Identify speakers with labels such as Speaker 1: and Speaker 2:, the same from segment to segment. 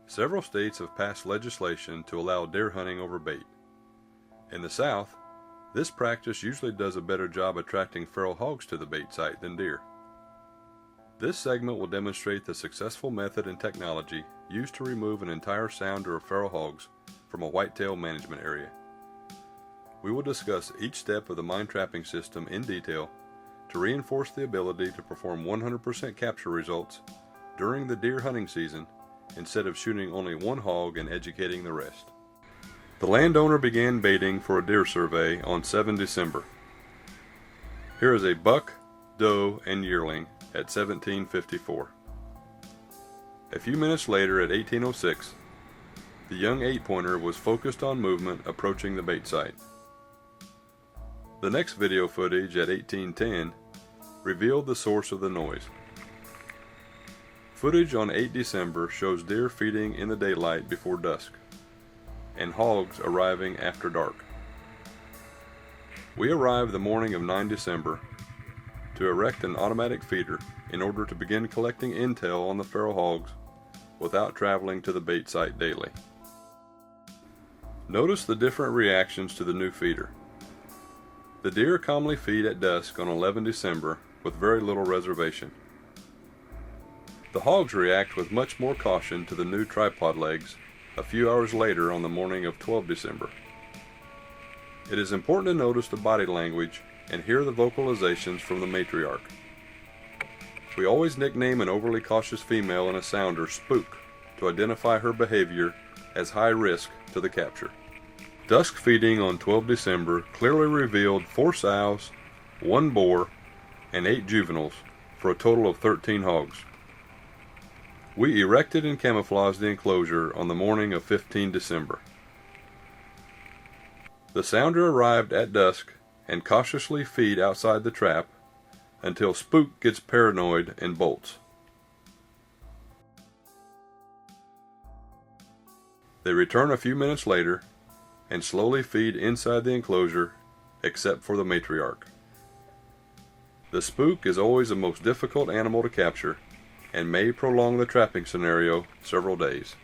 Speaker 1: Several states have passed legislation to allow deer hunting over bait. In the South, this practice usually does a better job attracting feral hogs to the bait site than deer. This segment will demonstrate the successful method and technology used to remove an entire sounder of feral hogs from a whitetail management area. We will discuss each step of the mine trapping system in detail to reinforce the ability to perform 100% capture results during the deer hunting season instead of shooting only one hog and educating the rest. The landowner began baiting for a deer survey on 7 December. Here is a buck, doe, and yearling at 1754. A few minutes later at 1806, the young 8-pointer was focused on movement approaching the bait site. The next video footage at 1810 revealed the source of the noise. Footage on 8 December shows deer feeding in the daylight before dusk, and hogs arriving after dark. We arrived the morning of 9 December to erect an automatic feeder in order to begin collecting intel on the feral hogs without traveling to the bait site daily. Notice the different reactions to the new feeder. The deer calmly feed at dusk on 11 December with very little reservation. The hogs react with much more caution to the new tripod legs a few hours later on the morning of 12 December. It is important to notice the body language and hear the vocalizations from the matriarch. We always nickname an overly cautious female in a sounder Spook to identify her behavior as high risk to the capture. Dusk feeding on 12 December clearly revealed 4 sows, 1 boar, and 8 juveniles for a total of 13 hogs. We erected and camouflaged the enclosure on the morning of 15 December. The sounder arrived at dusk and cautiously feed outside the trap until Spook gets paranoid and bolts. They return a few minutes later and slowly feed inside the enclosure except for the matriarch. The Spook is always the most difficult animal to capture and may prolong the trapping scenario several days.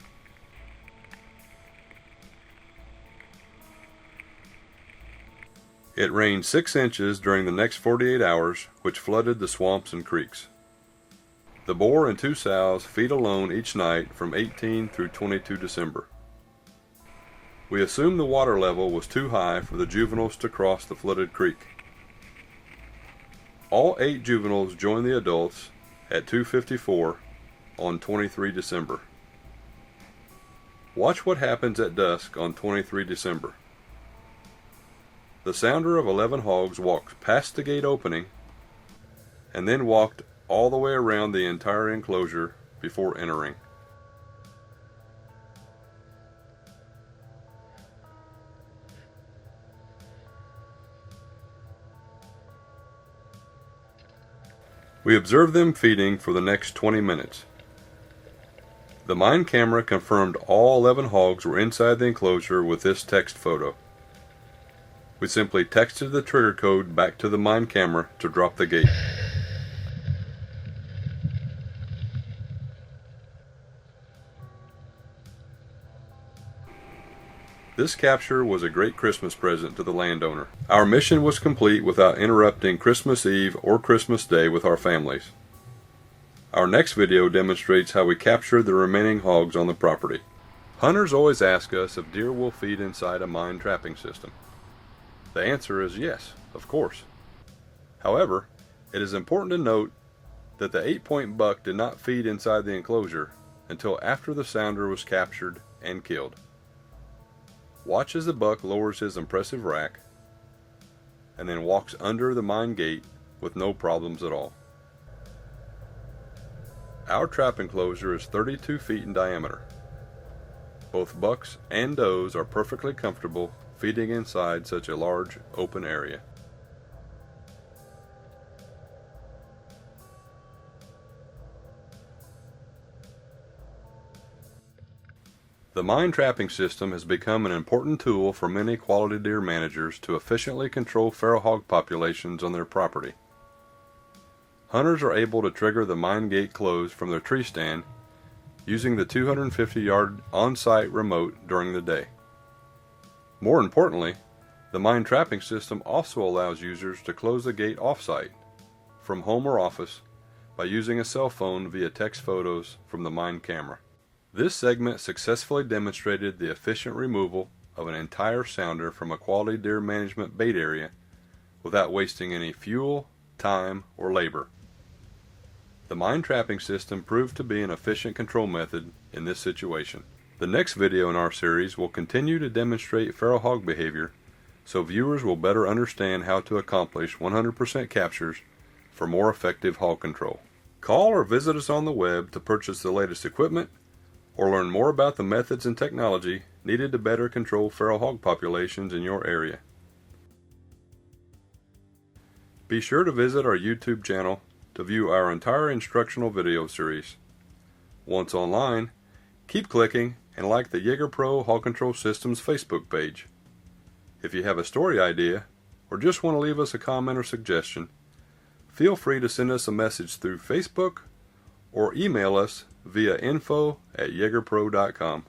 Speaker 1: It rained 6 inches during the next 48 hours, which flooded the swamps and creeks. The boar and 2 sows feed alone each night from 18 through 22 December. We assumed the water level was too high for the juveniles to cross the flooded creek. All 8 juveniles joined the adults at 2:54 on 23 December. Watch what happens at dusk on 23 December. The sounder of 11 hogs walked past the gate opening and then walked all the way around the entire enclosure before entering. We observed them feeding for the next 20 minutes. The M.I.N.E camera confirmed all 11 hogs were inside the enclosure with this text photo. We simply texted the trigger code back to the M.I.N.E camera to drop the gate. This capture was a great Christmas present to the landowner. Our mission was complete without interrupting Christmas Eve or Christmas Day with our families. Our next video demonstrates how we captured the remaining hogs on the property. Hunters always ask us if deer will feed inside a M.I.N.E trapping system. The answer is yes, of course. However, it is important to note that the 8-point buck did not feed inside the enclosure until after the sounder was captured and killed. Watch as the buck lowers his impressive rack and then walks under the M.I.N.E gate with no problems at all. Our trap enclosure is 32 feet in diameter. Both bucks and does are perfectly comfortable feeding inside such a large open area. The M.I.N.E trapping system has become an important tool for many quality deer managers to efficiently control feral hog populations on their property. Hunters are able to trigger the M.I.N.E gate closed from their tree stand using the 250-yard on-site remote during the day. More importantly, the M.I.N.E trapping system also allows users to close the gate off-site, from home or office, by using a cell phone via text photos from the M.I.N.E camera. This segment successfully demonstrated the efficient removal of an entire sounder from a quality deer management bait area without wasting any fuel, time, or labor. The M.I.N.E trapping system proved to be an efficient control method in this situation. The next video in our series will continue to demonstrate feral hog behavior so viewers will better understand how to accomplish 100% captures for more effective hog control. Call or visit us on the web to purchase the latest equipment or learn more about the methods and technology needed to better control feral hog populations in your area. Be sure to visit our YouTube channel to view our entire instructional video series. Once online, keep clicking and like the Jaeger Pro Hog Control Systems Facebook page. If you have a story idea or just want to leave us a comment or suggestion, feel free to send us a message through Facebook or email us via info@jagerpro.com.